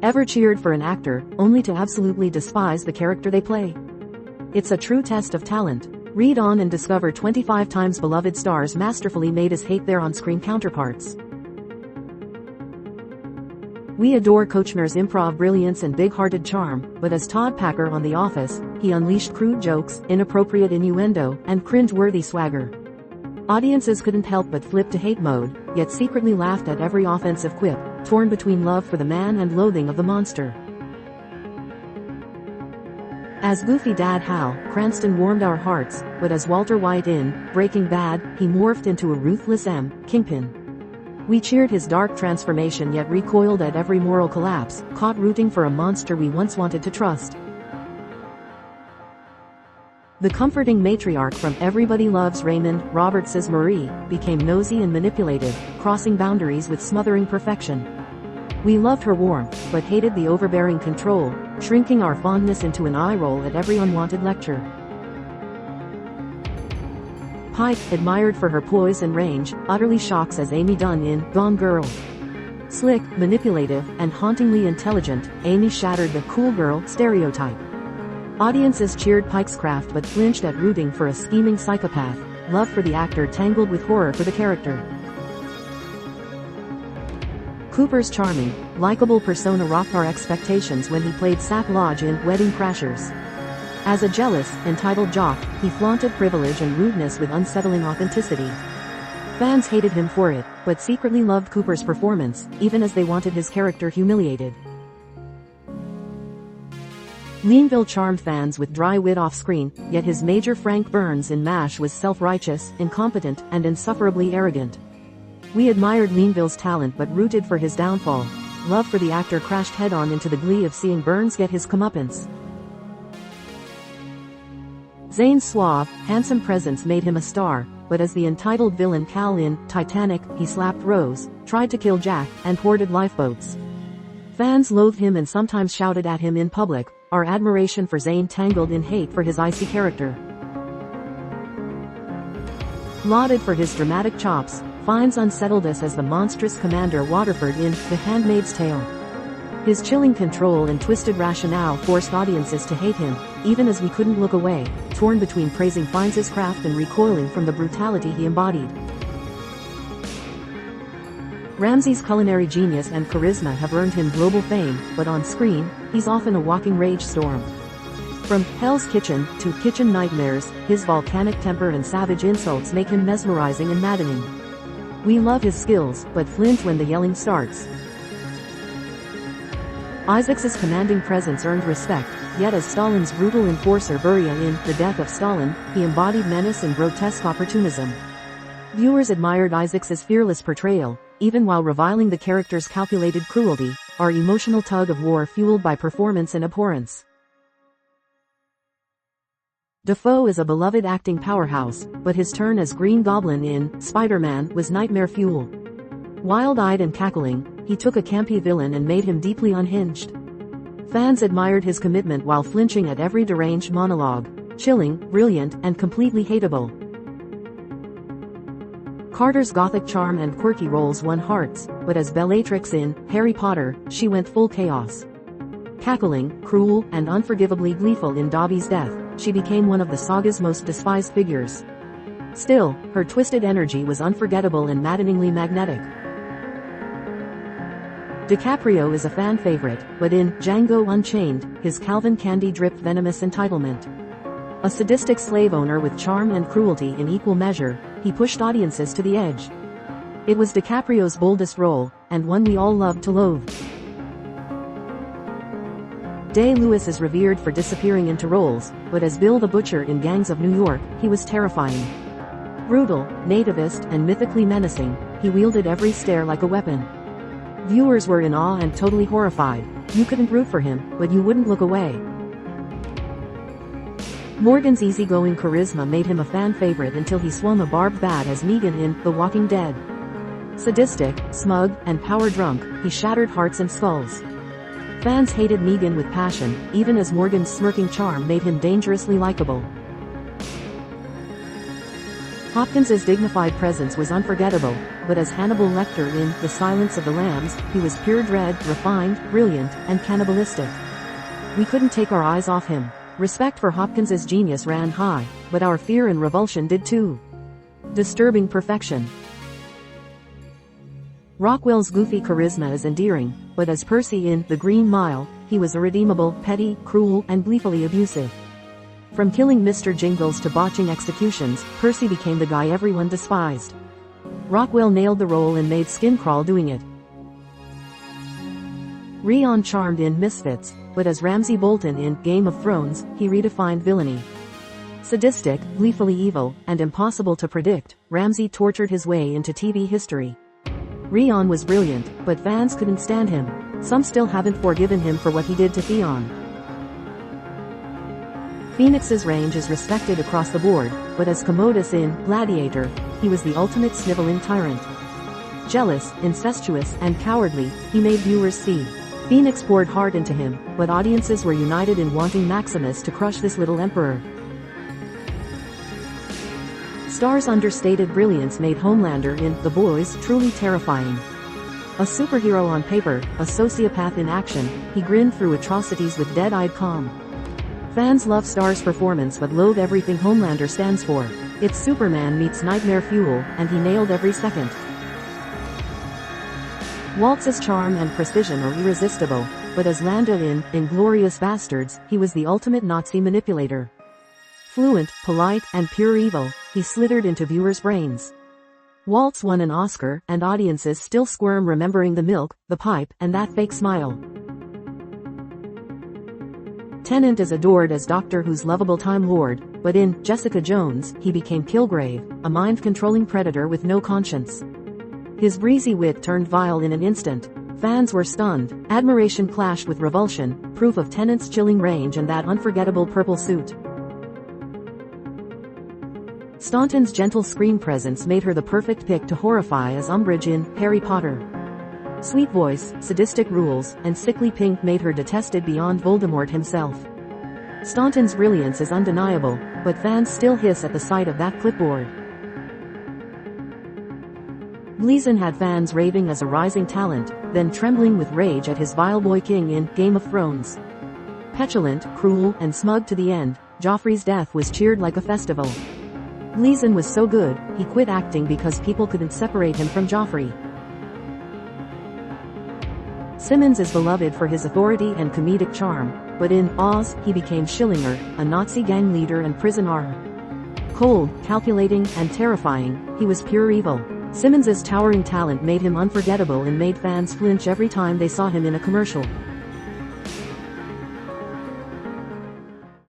Ever cheered for an actor, only to absolutely despise the character they play? It's a true test of talent. Read on and discover 25 times beloved stars masterfully made us hate their on-screen counterparts. We adore Kochner's improv brilliance and big-hearted charm, but as Todd Packer on The Office, he unleashed crude jokes, inappropriate innuendo, and cringe-worthy swagger. Audiences couldn't help but flip to hate mode, yet secretly laughed at every offensive quip, torn between love for the man and loathing of the monster. As goofy Dad Hal, Cranston warmed our hearts, but as Walter White in Breaking Bad, he morphed into a ruthless Kingpin. We cheered his dark transformation yet recoiled at every moral collapse, caught rooting for a monster we once wanted to trust. The comforting matriarch from Everybody Loves Raymond, Roberts' Marie, became nosy and manipulative, crossing boundaries with smothering perfection. We loved her warmth, but hated the overbearing control, shrinking our fondness into an eye roll at every unwanted lecture. Pike, admired for her poise and range, utterly shocks as Amy Dunn in Gone Girl. Slick, manipulative, and hauntingly intelligent, Amy shattered the cool girl stereotype. Audiences cheered Pike's craft but flinched at rooting for a scheming psychopath. Love for the actor tangled with horror for the character. Cooper's charming, likable persona rocked our expectations when he played Sack Lodge in Wedding Crashers. As a jealous, entitled jock, he flaunted privilege and rudeness with unsettling authenticity. Fans hated him for it, but secretly loved Cooper's performance, even as they wanted his character humiliated. Leanville charmed fans with dry wit off-screen, yet his Major Frank Burns in MASH was self-righteous, incompetent, and insufferably arrogant. We admired Leanville's talent but rooted for his downfall. Love for the actor crashed head-on into the glee of seeing Burns get his comeuppance. Zane's suave, handsome presence made him a star, but as the entitled villain Cal in Titanic, he slapped Rose, tried to kill Jack, and hoarded lifeboats. Fans loathed him and sometimes shouted at him in public. Our admiration for Zane tangled in hate for his icy character. Lauded for his dramatic chops, Fiennes unsettled us as the monstrous Commander Waterford in The Handmaid's Tale. His chilling control and twisted rationale forced audiences to hate him, even as we couldn't look away, torn between praising Fiennes' craft and recoiling from the brutality he embodied. Ramsay's culinary genius and charisma have earned him global fame, but on screen, he's often a walking rage storm. From Hell's Kitchen to Kitchen Nightmares, his volcanic temper and savage insults make him mesmerizing and maddening. We love his skills, but flinch when the yelling starts. Isaacs' commanding presence earned respect, yet as Stalin's brutal enforcer Beria in The Death of Stalin, he embodied menace and grotesque opportunism. Viewers admired Isaacs' fearless portrayal, even while reviling the character's calculated cruelty, our emotional tug-of-war fueled by performance and abhorrence. Dafoe is a beloved acting powerhouse, but his turn as Green Goblin in Spider-Man was nightmare fuel. Wild-eyed and cackling, he took a campy villain and made him deeply unhinged. Fans admired his commitment while flinching at every deranged monologue. Chilling, brilliant, and completely hateable. Carter's gothic charm and quirky roles won hearts, but as Bellatrix in Harry Potter, she went full chaos. Cackling, cruel, and unforgivably gleeful in Dobby's death, she became one of the saga's most despised figures. Still, her twisted energy was unforgettable and maddeningly magnetic. DiCaprio is a fan favorite, but in Django Unchained, his Calvin Candy dripped venomous entitlement. A sadistic slave owner with charm and cruelty in equal measure, he pushed audiences to the edge. It was DiCaprio's boldest role, and one we all loved to loathe. Day-Lewis is revered for disappearing into roles, but as Bill the Butcher in Gangs of New York, he was terrifying. Brutal, nativist, and mythically menacing, he wielded every stare like a weapon. Viewers were in awe and totally horrified. You couldn't root for him, but you wouldn't look away. Morgan's easygoing charisma made him a fan favorite until he swung a barbed bat as Negan in The Walking Dead. Sadistic, smug, and power-drunk, he shattered hearts and skulls. Fans hated Negan with passion, even as Morgan's smirking charm made him dangerously likable. Hopkins's dignified presence was unforgettable, but as Hannibal Lecter in The Silence of the Lambs, he was pure dread, refined, brilliant, and cannibalistic. We couldn't take our eyes off him. Respect for Hopkins's genius ran high, but our fear and revulsion did too. Disturbing perfection. Rockwell's goofy charisma is endearing, but as Percy in The Green Mile, he was irredeemable, petty, cruel, and gleefully abusive. From killing Mr. Jingles to botching executions, Percy became the guy everyone despised. Rockwell nailed the role and made skin crawl doing it. Rion charmed in Misfits, but as Ramsay Bolton in Game of Thrones, he redefined villainy. Sadistic, gleefully evil, and impossible to predict, Ramsay tortured his way into TV history. Rion was brilliant, but fans couldn't stand him. Some still haven't forgiven him for what he did to Theon. Phoenix's range is respected across the board, but as Commodus in Gladiator, he was the ultimate sniveling tyrant. Jealous, incestuous, and cowardly, he made viewers see. Phoenix poured heart into him, but audiences were united in wanting Maximus to crush this little emperor. Starr's understated brilliance made Homelander in The Boys truly terrifying. A superhero on paper, a sociopath in action, he grinned through atrocities with dead-eyed calm. Fans love Starr's performance but loathe everything Homelander stands for. It's Superman meets nightmare fuel, and he nailed every second. Waltz's charm and precision are irresistible, but as Landa in Inglourious Bastards, he was the ultimate Nazi manipulator. Fluent, polite, and pure evil, he slithered into viewers' brains. Waltz won an Oscar, and audiences still squirm remembering the milk, the pipe, and that fake smile. Tennant is adored as Doctor Who's lovable Time Lord, but in Jessica Jones, he became Kilgrave, a mind-controlling predator with no conscience. His breezy wit turned vile in an instant. Fans were stunned, admiration clashed with revulsion, proof of Tennant's chilling range and that unforgettable purple suit. Staunton's gentle screen presence made her the perfect pick to horrify as Umbridge in Harry Potter. Sweet voice, sadistic rules, and sickly pink made her detested beyond Voldemort himself. Staunton's brilliance is undeniable, but fans still hiss at the sight of that clipboard. Gleason had fans raving as a rising talent, then trembling with rage at his vile boy king in Game of Thrones. Petulant, cruel, and smug to the end, Joffrey's death was cheered like a festival. Gleason was so good, he quit acting because people couldn't separate him from Joffrey. Simmons is beloved for his authority and comedic charm, but in Oz, he became Schillinger, a Nazi gang leader and prisoner. Cold, calculating, and terrifying, he was pure evil. Simmons's towering talent made him unforgettable and made fans flinch every time they saw him in a commercial.